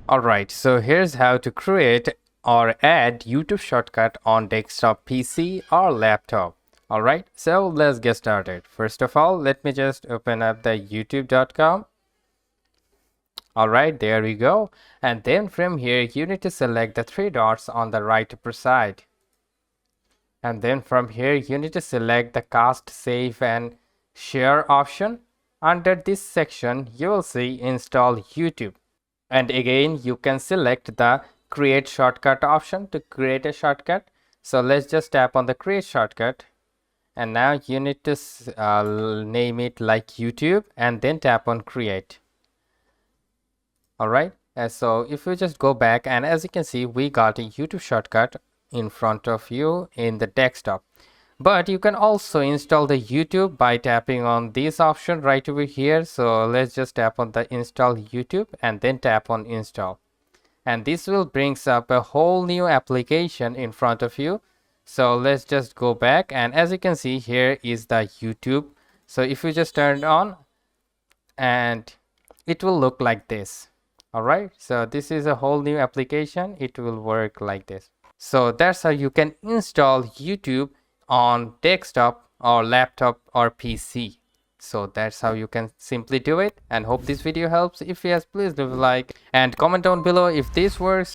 Alright, so here's how to create or add YouTube shortcut on desktop PC or laptop. Alright, so let's get started. First of all, let me just open up the youtube.com. Alright, there we go. And then from here, you need to select the three dots on the right upper side. And then from here, you need to select the cast, save and share option. Under this section, you will see install YouTube. And again, you can select the create shortcut option to create a shortcut. So let's just tap on the create shortcut. And now you need to name it like YouTube and then tap on create. All right. So if you just go back, and as you can see, we got a YouTube shortcut in front of you in the desktop. But you can also install the YouTube by tapping on this option right over here. So let's just tap on the install YouTube and then tap on install. And this will brings up a whole new application in front of you. So let's just go back, and as you can see, here is the YouTube. So if you just turn it on, and it will look like this. All right, so this is a whole new application. It will work like this. So that's how you can install YouTube on desktop or laptop or PC. So that's how you can simply do it, and hope this video helps. If yes, please leave a like and comment down below if this works.